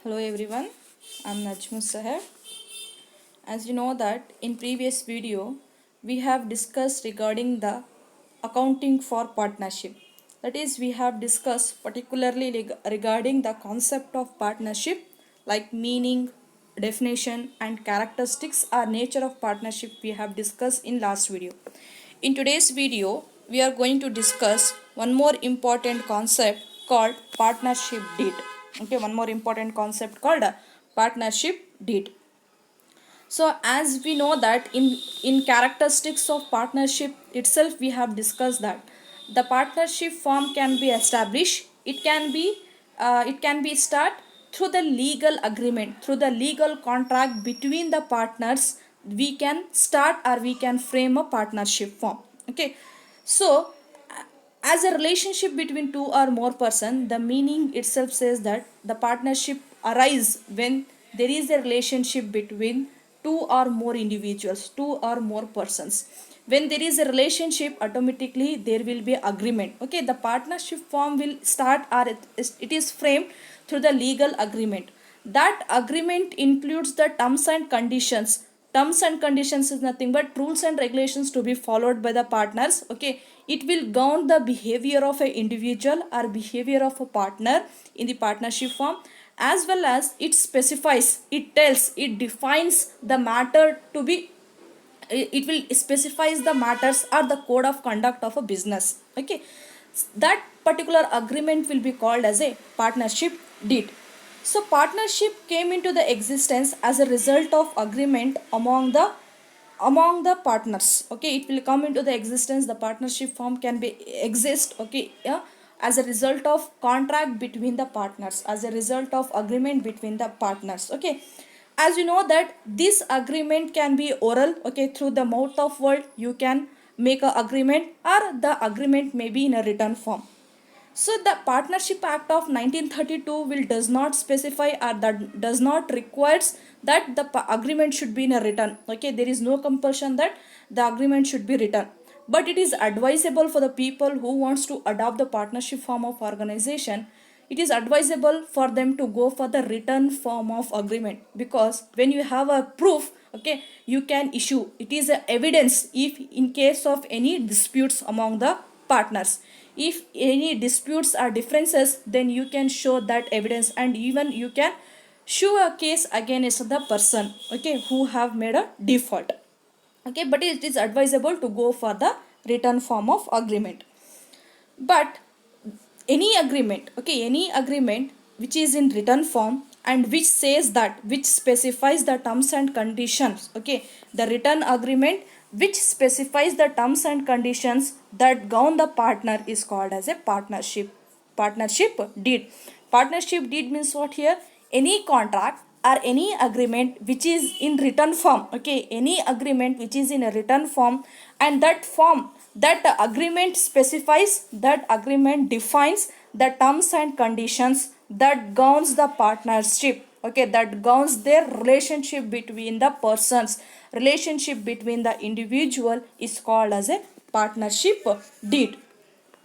Hello everyone, I'm Najmu Sahar. As you know that in previous video we have discussed regarding the accounting for partnership. That is, we have discussed particularly regarding the concept of partnership, like meaning, definition and characteristics or nature of partnership we have discussed in last video. In today's video we are going to discuss one more important concept called partnership deed. Okay, one more important concept called partnership deed. So as we know that in characteristics of partnership itself we have discussed that the partnership form can be established. It can be start through the legal agreement, through the legal contract between the partners. We can start or we can frame a partnership form. Okay, so as a relationship between two or more person, the meaning itself says that the partnership arise when there is a relationship between two or more individuals, two or more persons. When there is a relationship, automatically there will be agreement. Okay, the partnership form will start or it is framed through the legal agreement. That agreement includes the terms and conditions. Terms and conditions is nothing but rules and regulations to be followed by the partners. Okay, it will govern the behavior of an individual or behavior of a partner in the partnership form, as well as it specifies, it tells, it defines the matter to be, it will specifies the matters or the code of conduct of a business. Okay, that particular agreement will be called as a partnership deed. So partnership came into the existence as a result of agreement among the partners. Okay, it will come into the existence, the partnership form can be exist. Okay, yeah, as a result of contract between the partners, as a result of agreement between the partners. Okay, as you know that this agreement can be oral. Okay, through the mouth of word you can make a agreement, or the agreement may be in a written form. So the Partnership Act of 1932 will does not specify or that does not requires that the agreement should be in a written. Okay, there is no compulsion that the agreement should be written, but it is advisable for the people who wants to adopt the partnership form of organization. It is advisable for them to go for the written form of agreement, because when you have a proof, okay, you can issue it is a evidence if in case of any disputes among the partners. If any disputes or differences, then you can show that evidence, and even you can show a case against the person, okay, who have made a default. Okay, but it is advisable to go for the written form of agreement. But any agreement which is in written form and which says that, which specifies the terms and conditions. Okay, the written agreement which specifies the terms and conditions that govern the partner is called as a partnership deed. Partnership deed means what here? Any contract or any agreement which is in written form. Okay, any agreement which is in a written form, and that form, that agreement specifies, that agreement defines the terms and conditions that governs the partnership. Okay, that governs their relationship between the persons, relationship between the individual is called as a partnership deed.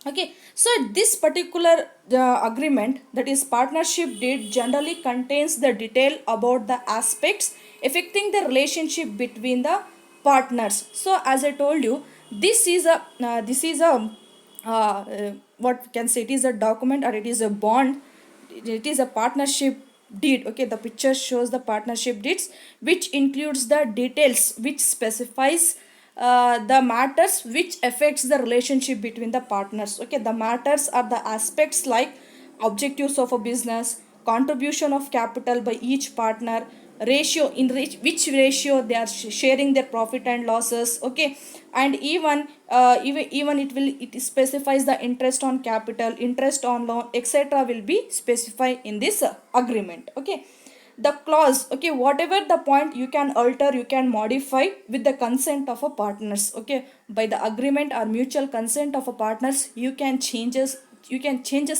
Okay, so this particular agreement, that is partnership deed, generally contains the detail about the aspects affecting the relationship between the partners. So as I told you, this is a what we can say, it is a document or it is a bond, it is a partnership deed. Okay, the picture shows the partnership deeds which includes the details which specifies the matters which affects the relationship between the partners. Okay, the matters are the aspects like objectives of a business, contribution of capital by each partner, ratio in which ratio they are sharing their profit and losses. Okay, and even it specifies the interest on capital, interest on loan, etc. will be specified in this agreement. Okay, the clause, okay, whatever the point you can alter, you can modify with the consent of a partners. Okay, by the agreement or mutual consent of a partners, you can changes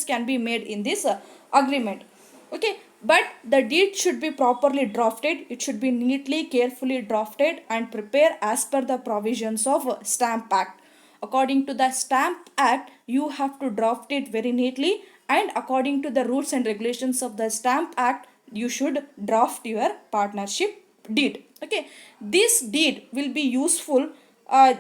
can be made in this agreement. Okay, but the deed should be properly drafted, it should be neatly, carefully drafted and prepared as per the provisions of Stamp Act. According to the Stamp Act, you have to draft it very neatly, and according to the rules and regulations of the Stamp Act, you should draft your partnership deed. Okay, this deed will be useful.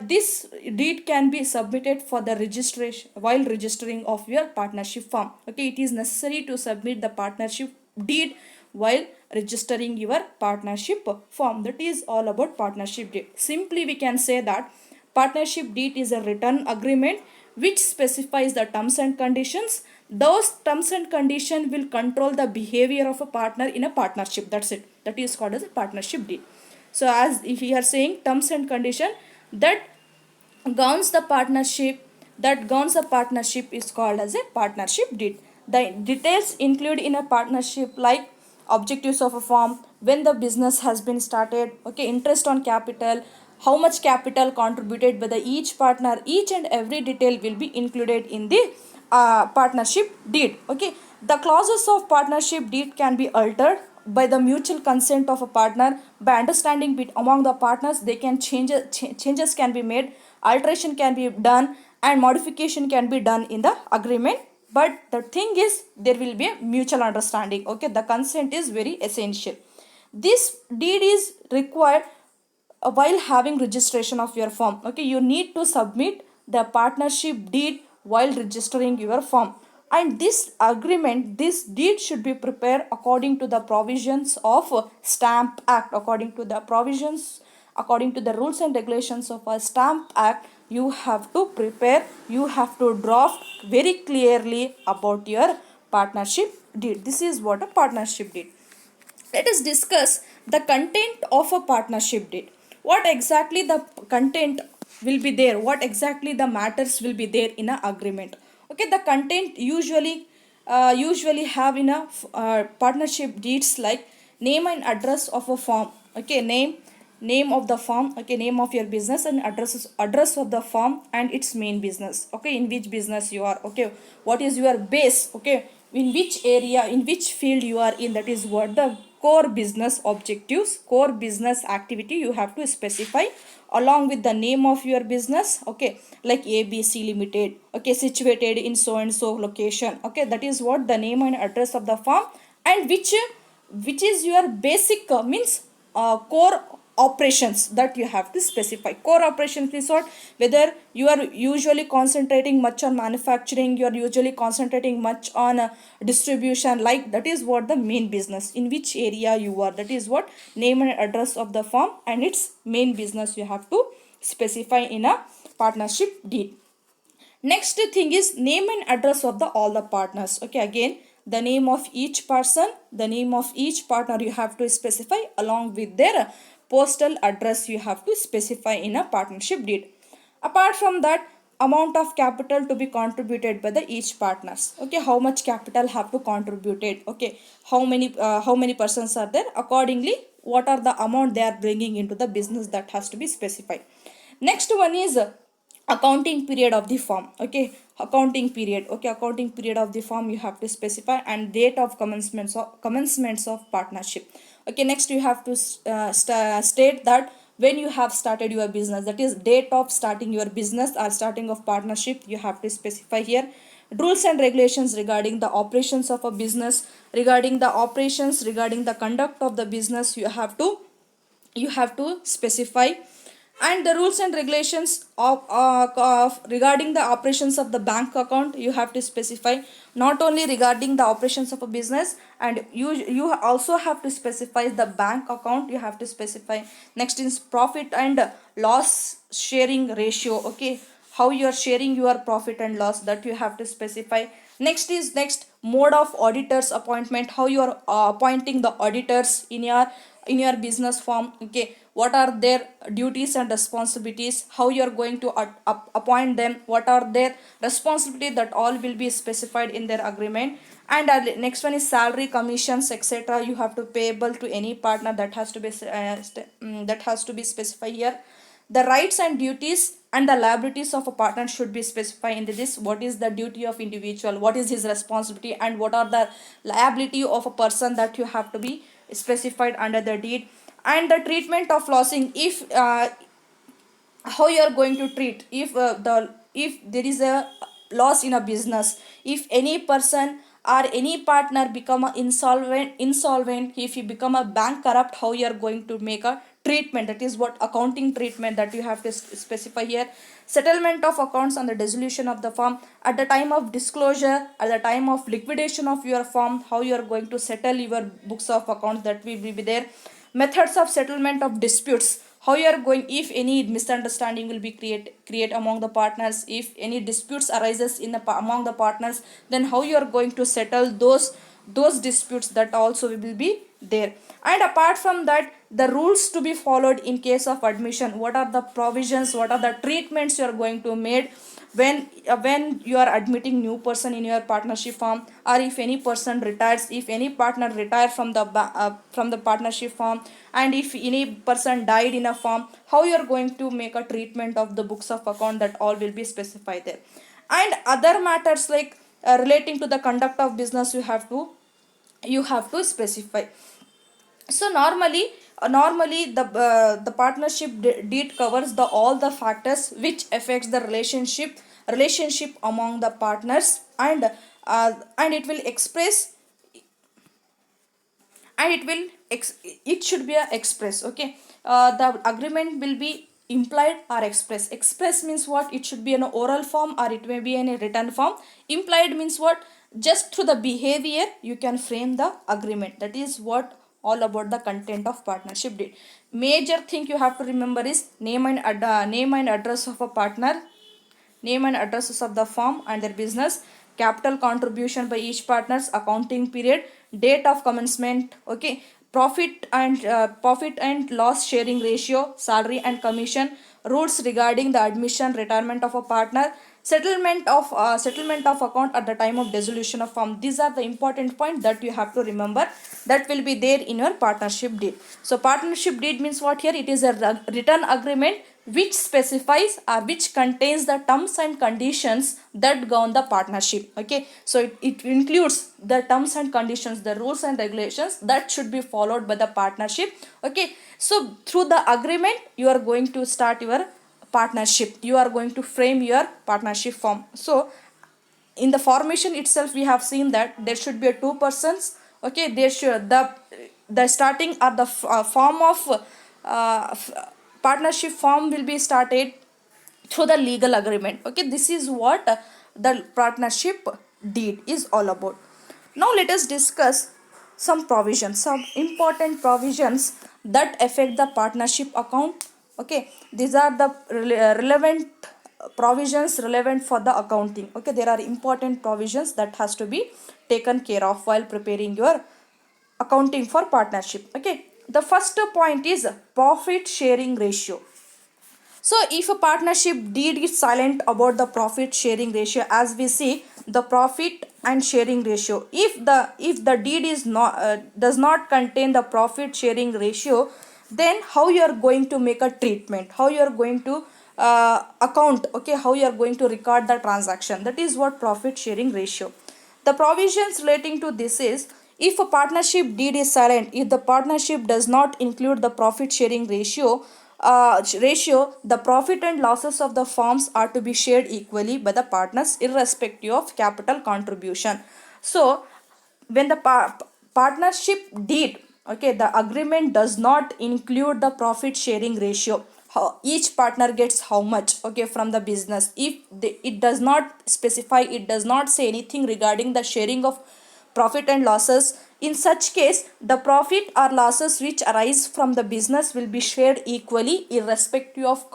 This deed can be submitted for the registration while registering of your partnership form. Okay, it is necessary to submit the partnership deed while registering your partnership form. That is all about partnership deed. Simply we can say that partnership deed is a written agreement which specifies the terms and conditions. Those terms and conditions will control the behavior of a partner in a partnership. That's it. That is called as a partnership deed. So as if we are saying terms and condition that governs the partnership is called as a partnership deed. The details include in a partnership like objectives of a firm, when the business has been started, okay, interest on capital, how much capital contributed by the each partner. Each and every detail will be included in the partnership deed. Okay, the clauses of partnership deed can be altered by the mutual consent of a partner. By understanding among the partners, they can changes can be made, alteration can be done, and modification can be done in the agreement. But the thing is, there will be a mutual understanding. Okay, the consent is very essential. This deed is required while having registration of your firm. Okay, you need to submit the partnership deed while registering your firm. And this agreement, this deed should be prepared according to the provisions of Stamp Act. According to the rules and regulations of a Stamp Act, you have to prepare, you have to draft very clearly about your partnership deed. This is what a partnership deed. Let us discuss the content of a partnership deed. What exactly the content will be there? What exactly the matters will be there in an agreement? Okay, the content usually have in a partnership deeds like name and address of a firm. Okay, name of the firm. Okay, name of your business and address of the firm and its main business. Okay, in which business you are. Okay, what is your base? Okay, in which area, in which field you are in. That is what the core business objectives, core business activity you have to specify along with the name of your business. Okay, like ABC Limited, okay, situated in so and so location. Okay, that is what the name and address of the firm. And which is your basic means core operations that you have to specify. Core operations is what, whether you are usually concentrating much on manufacturing, you are usually concentrating much on distribution, like that is what the main business, in which area you are. That is what name and address of the firm and its main business you have to specify in a partnership deed. Next thing is name and address of the all the partners. Okay, again the name of each person, the name of each partner you have to specify along with their postal address you have to specify in a partnership deed. Apart from that, amount of capital to be contributed by the each partners. Okay, how much capital have to contributed. Okay, how many persons are there, accordingly what are the amount they are bringing into the business, that has to be specified. Next one is accounting period of the firm. Okay, accounting period. Okay, accounting period of the firm you have to specify, and date of commencements of partnership. Okay, next you have to state that when you have started your business, that is date of starting your business or starting of partnership you have to specify here. Rules and regulations regarding the operations of a business, regarding the conduct of the business you have to specify. And the rules and regulations of regarding the operations of the bank account you have to specify. Not only regarding the operations of a business, and you also have to specify the bank account you have to specify. Next is profit and loss sharing ratio. Okay, how you are sharing your profit and loss, that you have to specify. Next mode of auditors appointment, how you are appointing the auditors in your business firm. Okay, what are their duties and responsibilities, how you are going to appoint them, what are their responsibility, that all will be specified in their agreement. And next one is salary, commissions, etc. you have to payable to any partner, that has to be that has to be specified here. The rights and duties and the liabilities of a partner should be specified in this. What is the duty of individual, what is his responsibility, and what are the liability of a person, that you have to be specified under the deed. And the treatment of losing, if how you are going to treat if there is a loss in a business, if any person or any partner become a insolvent, if you become a bankrupt, how you are going to make a treatment, that is what accounting treatment that you have to specify here. Settlement of accounts on the dissolution of the firm, at the time of disclosure, at the time of liquidation of your firm, how you are going to settle your books of accounts, that will be there. Methods of settlement of disputes, how you are going, if any misunderstanding will be create among the partners, if any disputes arises in the among the partners, then how you are going to settle those disputes, that also will be there. And apart from that, the rules to be followed in case of admission, what are the provisions, what are the treatments you are going to made when you are admitting new person in your partnership firm, or if any person retires, if any partner retire from the partnership firm, and if any person died in a firm, how you are going to make a treatment of the books of account, that all will be specified there. And other matters like relating to the conduct of business, you have to specify. So normally the partnership deed covers the all the factors which affects the relationship among the partners, and it will express, and it should be a express. Okay, the agreement will be implied or express. Express means what, it should be in an oral form or it may be in a written form. Implied means what, just through the behavior you can frame the agreement. That is what all about the content of partnership deed. Major thing you have to remember is name and address of a partner, name and addresses of the firm and their business, capital contribution by each partner's, accounting period, date of commencement, okay, profit and loss sharing ratio, salary and commission, rules regarding the admission retirement of a partner, settlement of account at the time of dissolution of firm. These are the important points that you have to remember, that will be there in your partnership deed. So partnership deed means what, here it is a written agreement which specifies or which contains the terms and conditions that govern the partnership. Okay, so it includes the terms and conditions, the rules and regulations that should be followed by the partnership. Okay, so through the agreement you are going to start your partnership, you are going to frame your partnership form. So in the formation itself we have seen that there should be a two persons. Okay, there should the starting or the form of partnership form will be started through the legal agreement. Okay, this is what the partnership deed is all about. Now let us discuss some provisions, some important provisions that affect the partnership account. Okay, these are the relevant provisions relevant for the accounting. Okay, there are important provisions that has to be taken care of while preparing your accounting for partnership. Okay, the first point is profit sharing ratio. So if a partnership deed is silent about the profit sharing ratio, as we see the profit and sharing ratio, if the deed is not does not contain the profit sharing ratio, then how you are going to make a treatment, how you are going to account, okay, how you are going to record the transaction, that is what profit sharing ratio. The provisions relating to this is, if a partnership deed is silent, if the partnership does not include the profit sharing ratio, the profit and losses of the firms are to be shared equally by the partners irrespective of capital contribution. So when the partnership deed, okay, the agreement does not include the profit sharing ratio, how each partner gets how much, okay, from the business, if it does not specify, it does not say anything regarding the sharing of profit and losses, in such case the profit or losses which arise from the business will be shared equally irrespective of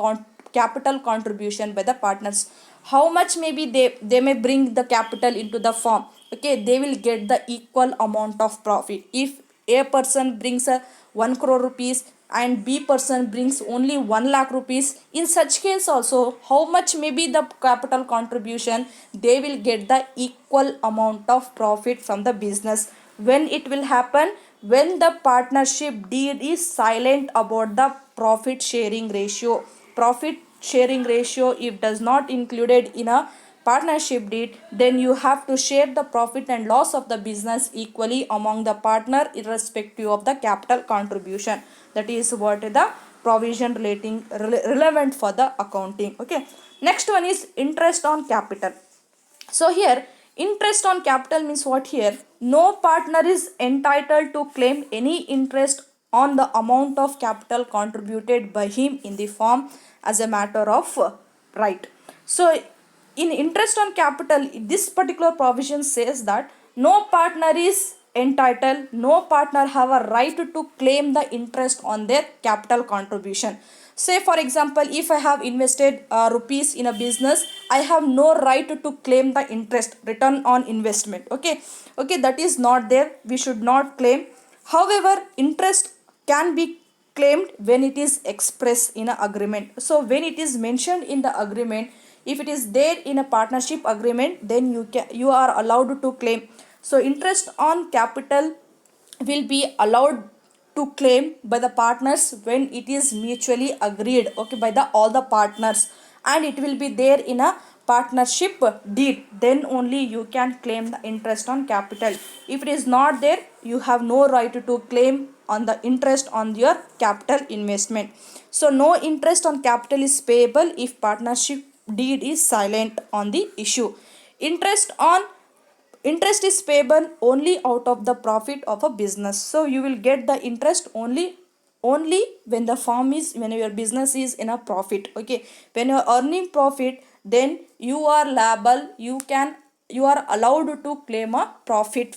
capital contribution by the partners. How much maybe they may bring the capital into the firm, okay, they will get the equal amount of profit. If a person brings a 1 crore rupees and B person brings only 1 lakh rupees, in such case also how much may be the capital contribution, they will get the equal amount of profit from the business. When it will happen, when the partnership deed is silent about the profit sharing ratio. Profit sharing ratio if does not included in a partnership deed, then you have to share the profit and loss of the business equally among the partner irrespective of the capital contribution. That is what the provision relating relevant for the accounting. Okay, next one is interest on capital. So here Interest on capital means what here? No partner is entitled to claim any interest on the amount of capital contributed by him in the firm as a matter of right. So, in interest on capital, this particular provision says that no partner is entitled, no partner have a right to claim the interest on their capital contribution. Say for example, if I have invested rupees in a business, I have no right to claim the interest, return on investment. Okay, that is not there, we should not claim. However, interest can be claimed when it is expressed in an agreement. So when it is mentioned in the agreement, if it is there in a partnership agreement, then you are allowed to claim. So interest on capital will be allowed to claim by the partners when it is mutually agreed, okay, by the all the partners, and it will be there in a partnership deed, then only you can claim the interest on capital. If it is not there, you have no right to claim on the interest on your capital investment. So no interest on capital is payable if partnership deed is silent on the issue. Interest is payable only out of the profit of a business. So you will get the interest only when the firm is, when your business is in a profit. Okay, when you are earning profit, then you are liable, you are allowed to claim a profit.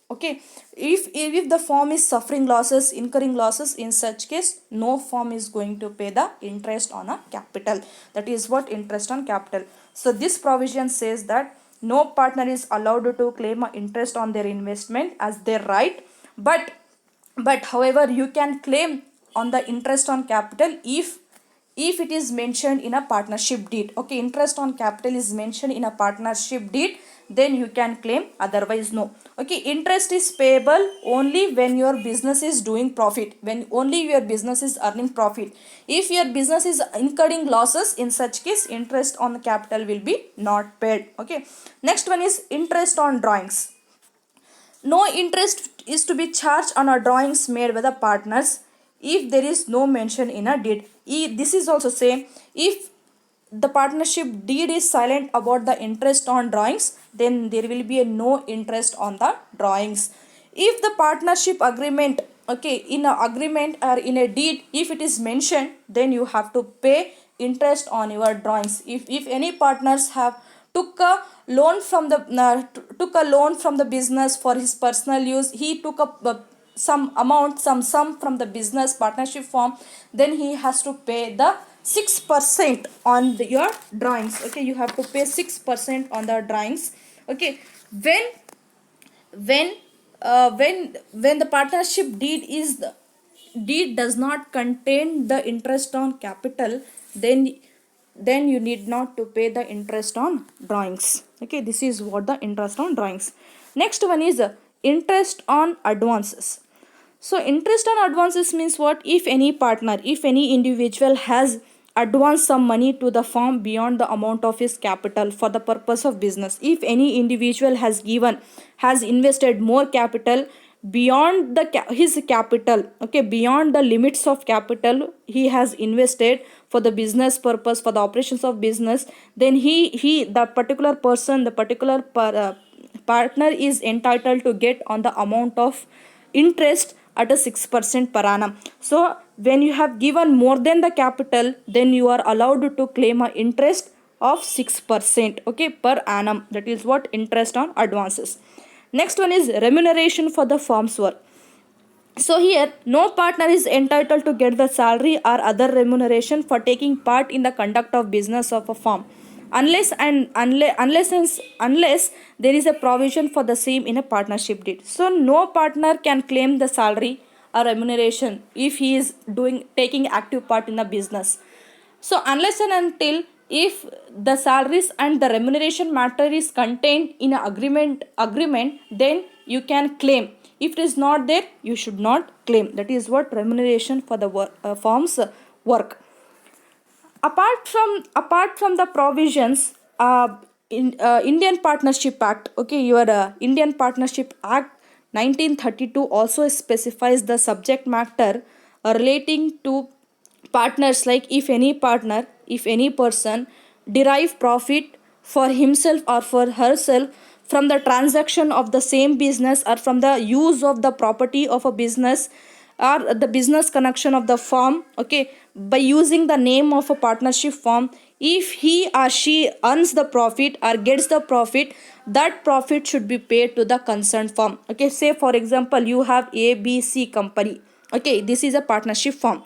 Okay, if the firm is suffering losses, incurring losses, in such case no firm is going to pay the interest on a capital. That is what interest on capital. So this provision says that no partner is allowed to claim a interest on their investment as their right, but however you can claim on the interest on capital if it is mentioned in a partnership deed. Okay, interest on capital is mentioned in a partnership deed, then you can claim, otherwise no. Okay, interest is payable only when your business is doing profit, when only your business is earning profit. If your business is incurring losses, in such case interest on the capital will be not paid. Okay, next one is interest on drawings. No interest is to be charged on a drawings made by the partners if there is no mention in a deed. This is also same. If the partnership deed is silent about the interest on drawings, then there will be a no interest on the drawings. If the partnership agreement, okay, in a agreement or in a deed, if it is mentioned, then you have to pay interest on your drawings. If any partners have took a loan from the took a loan from the business for his personal use, he took up some amount, some sum from the business partnership form, then he has to pay the 6% on your drawings. Okay, you have to pay 6% on the drawings. Okay, when when the partnership deed does not contain the interest on capital, then you need not to pay the interest on drawings. Okay, this is what the interest on drawings. Next one is interest on advances. So interest on advances means what? If any partner, if any individual has advanced some money to the firm beyond the amount of his capital for the purpose of business, if any individual has invested more capital beyond his capital, okay, beyond the limits of capital he has invested for the business purpose, for the operations of business, then the particular person, the particular partner is entitled to get on the amount of interest at a 6% per annum. So when you have given more than the capital, then you are allowed to claim a interest of 6%, okay, per annum. That is what interest on advances. Next one is remuneration for the firm's work. So here no partner is entitled to get the salary or other remuneration for taking part in the conduct of business of a firm unless there is a provision for the same in a partnership deed. So no partner can claim the salary or remuneration if he is taking active part in the business. So unless and until if the salaries and the remuneration matter is contained in an agreement, then you can claim. If it is not there, you should not claim. That is what remuneration for the firm's work. Apart from the provisions in Indian Partnership Act, okay, your Indian Partnership Act 1932 also specifies the subject matter relating to partners, like if any person derive profit for himself or for herself from the transaction of the same business, or from the use of the property of a business, or the business connection of the firm, okay, by using the name of a partnership firm, if he or she earns the profit or gets the profit, that profit should be paid to the concerned firm. Okay, say for example you have ABC company. Okay, this is a partnership firm.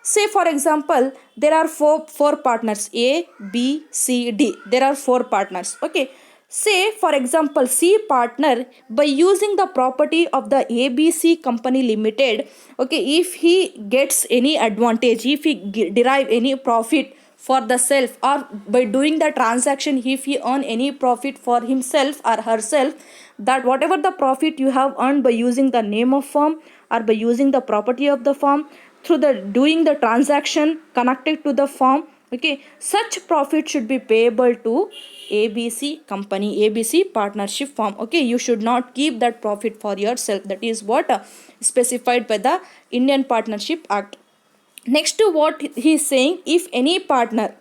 Say for example there are four partners, A, B, C, D. There are four partners. Okay, say for example C partner, by using the property of the ABC company limited, okay, if he gets any advantage, if he derive any profit for the self, or by doing the transaction if he earn any profit for himself or herself, that whatever the profit you have earned by using the name of firm or by using the property of the firm through the doing the transaction connected to the firm, okay, such profit should be payable to ABC company, ABC partnership firm. Okay, you should not keep that profit for yourself. That is what specified by the Indian Partnership Act. Next to what he is saying, if any partner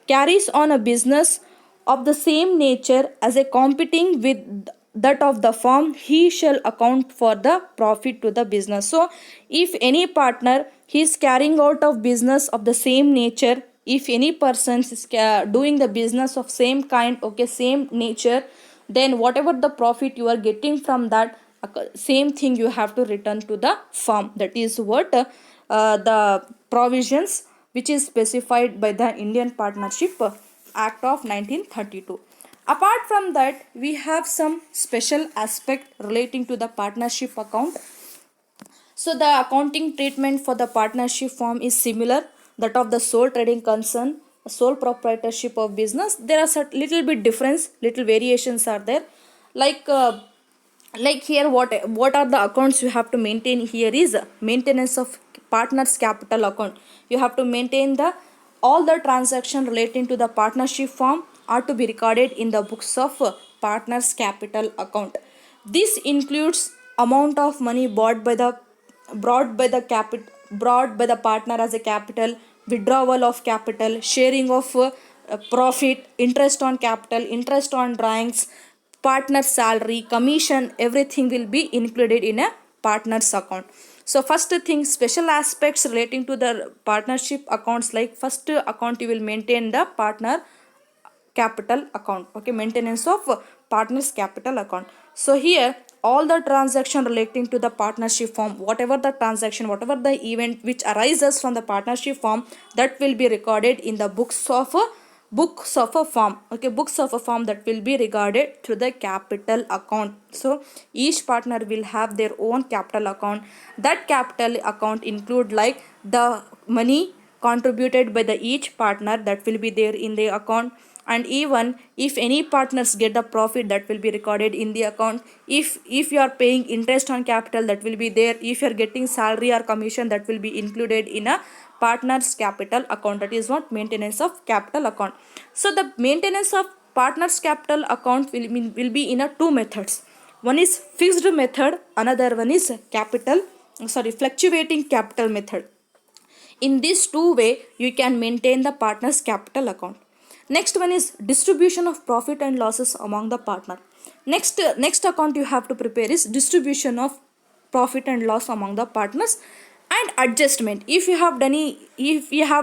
carries on a business of the same nature as a competing with that of the firm, he shall account for the profit to the business. So if any partner he is carrying out of business of the same nature, if any person is doing the business of same kind, okay, same nature, then whatever the profit you are getting from that, same thing you have to return to the firm. That is what the provisions which is specified by the Indian Partnership Act of 1932. Apart from that, we have some special aspect relating to the partnership account. So the accounting treatment for the partnership form is similar that of the sole trading concern, sole proprietorship of business. There are little bit difference, little variations are there. Like here, what are the accounts you have to maintain here is maintenance of partners capital account. You have to maintain the all the transaction relating to the partnership firm are to be recorded in the books of partners capital account. This includes amount of money brought by the partner as a capital, withdrawal of capital, sharing of profit, interest on capital, interest on drawings, partner salary, commission, everything will be included in a partner's account. So first thing, special aspects relating to the partnership accounts, like first account you will maintain the partner capital account, okay, maintenance of partners capital account. So here all the transaction relating to the partnership firm, whatever the transaction, whatever the event which arises from the partnership firm, that will be recorded in the books of a firm, okay, books of a firm, that will be regarded to the capital account. So each partner will have their own capital account. That capital account include like the money contributed by the each partner, that will be there in the account. And even if any partners get the profit, that will be recorded in the account. If you are paying interest on capital, that will be there. If you are getting salary or commission, that will be included in a partners capital account. That is what maintenance of capital account. So the maintenance of partners capital account will be in a two methods. One is fixed method, another one is fluctuating capital method. In this two way you can maintain the partner's capital account. Next one is distribution of profit and losses among the partner. Next account you have to prepare is distribution of profit and loss among the partners, and adjustment. If you have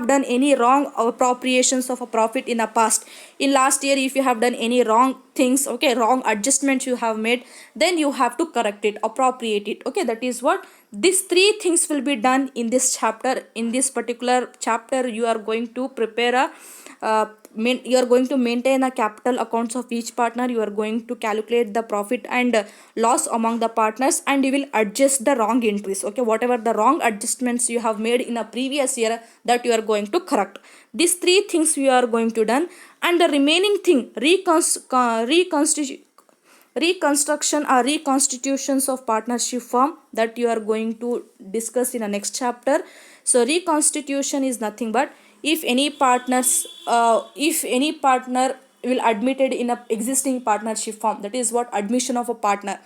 done any wrong appropriations of a profit in the past, in last year, if you have done any wrong things, okay, wrong adjustments you have made, then you have to correct it, appropriate it, okay. That is what these three things will be done in this chapter. In this particular chapter you are going to prepare a you are going to maintain a capital accounts of each partner. You are going to calculate the profit and loss among the partners, and you will adjust the wrong entries, okay. Whatever the wrong adjustments you have made in a previous year, that you are going to correct. These three things we are going to done. And the remaining thing, reconstruction or reconstitutions of partnership firm, that you are going to discuss in the next chapter. So reconstitution is nothing but if any partner will admitted in a existing partnership firm, that is what admission of a partner.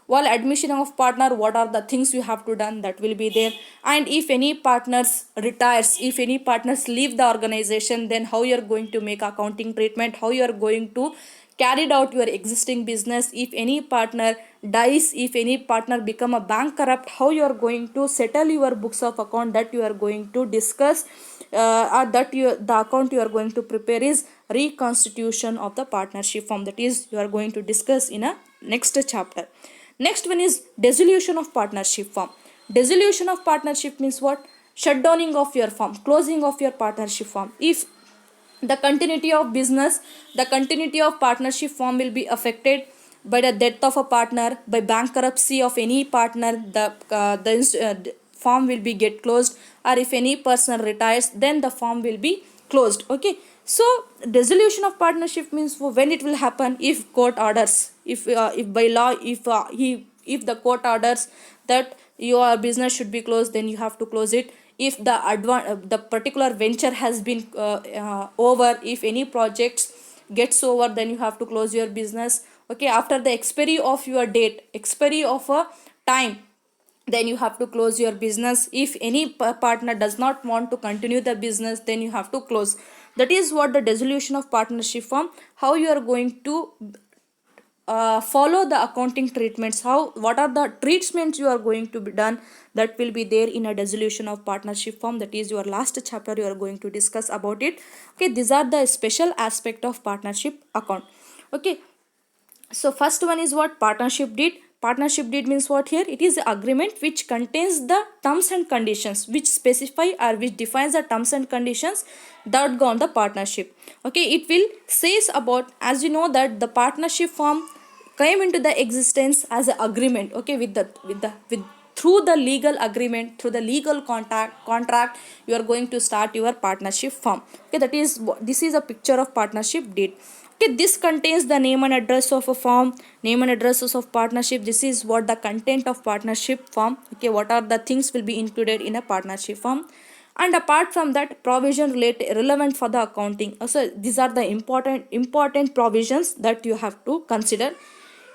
While admission of partner, what are the things you have to done, that will be there. And if any partners retires, if any partners leave the organization, then how you are going to make accounting treatment, how you are going to carried out your existing business. If any partner dies, if any partner become a bankrupt, how you are going to settle your books of account, that you are going to discuss, or that the account you are going to prepare is reconstitution of the partnership form, that is you are going to discuss in a next chapter. Next one is dissolution of partnership form. Dissolution of partnership means what? Shutdowning of your firm, closing of your partnership firm. If the continuity of business, the continuity of partnership firm will be affected by the death of a partner, by bankruptcy of any partner, the firm will be get closed, or if any person retires, then the firm will be closed. Okay, so dissolution of partnership means when it will happen, if court orders, if by law, if the court orders that your business should be closed, then you have to close it. If the particular venture has been over, if any projects gets over, then you have to close your business. Okay, after the expiry of your date, expiry of a time, then you have to close your business. If any partner does not want to continue the business, then you have to close. That is what the dissolution of partnership form, how you are going to follow the accounting treatments, how, what are the treatments you are going to be done, that will be there in a dissolution of partnership form. That is your last chapter, you are going to discuss about it. Okay, these are the special aspect of partnership account. Okay, so first one is what? Partnership deed. Partnership deed means what? Here it is the agreement which contains the terms and conditions, which specify or which defines the terms and conditions that go on the partnership. Okay, it will says about, as you know that the partnership form came into the existence as an agreement. Okay, with through the legal agreement, through the legal contract, you are going to start your partnership firm. Okay, that is, this is a picture of partnership deed. Okay, this contains the name and address of a firm, name and addresses of partnership. This is what the content of partnership firm. Okay, what are the things will be included in a partnership firm. And apart from that, provision relevant for the accounting. So these are the important provisions that you have to consider.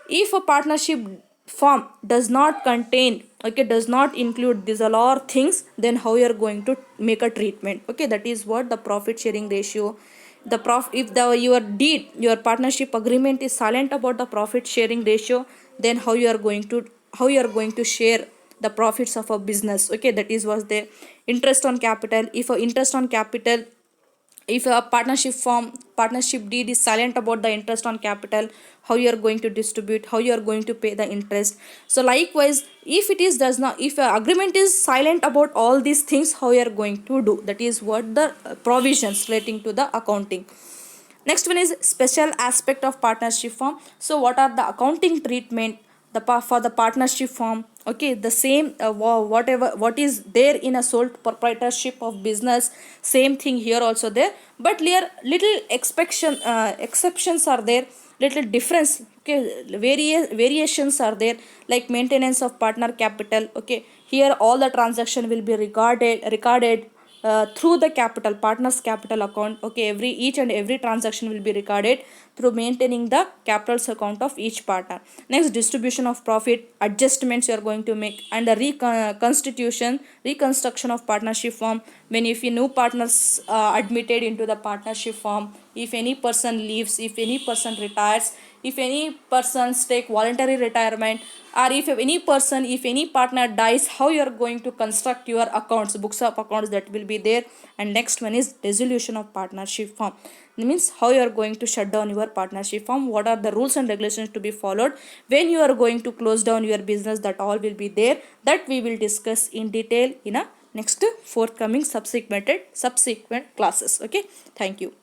If a partnership form does not contain, okay, does not include these all things, then how you are going to make a treatment. Okay, that is what the profit sharing ratio, if the your deed, your partnership agreement is silent about the profit sharing ratio, then how you are going to share the profits of a business. Okay, that is was the interest on capital. If a interest on capital, if a partnership deed is silent about the interest on capital, how you are going to distribute, how you are going to pay the interest. So likewise, if it is does not, if a agreement is silent about all these things, how you are going to do, that is what the provisions relating to the accounting. Next one is special aspect of partnership form. So what are the accounting treatment for the partnership form? Okay, the same whatever what is there in a sole proprietorship of business, same thing here also there, but here little exceptions are there, little difference. Okay, variations are there, like maintenance of partner capital. Okay, here all the transaction will be recorded through the capital partners capital account. Okay, each and every transaction will be recorded through maintaining the capitals account of each partner. Next, distribution of profit, adjustments you are going to make, and the reconstruction of partnership form, when if new partners admitted into the partnership form, if any person leaves, if any person retires, if any persons take voluntary retirement, or if any partner dies, how you are going to construct your accounts, books of accounts, that will be there. And next one is dissolution of partnership firm. It means how you are going to shut down your partnership firm, what are the rules and regulations to be followed when you are going to close down your business, that all will be there, that we will discuss in detail in a next forthcoming subsequent classes. Okay, thank you.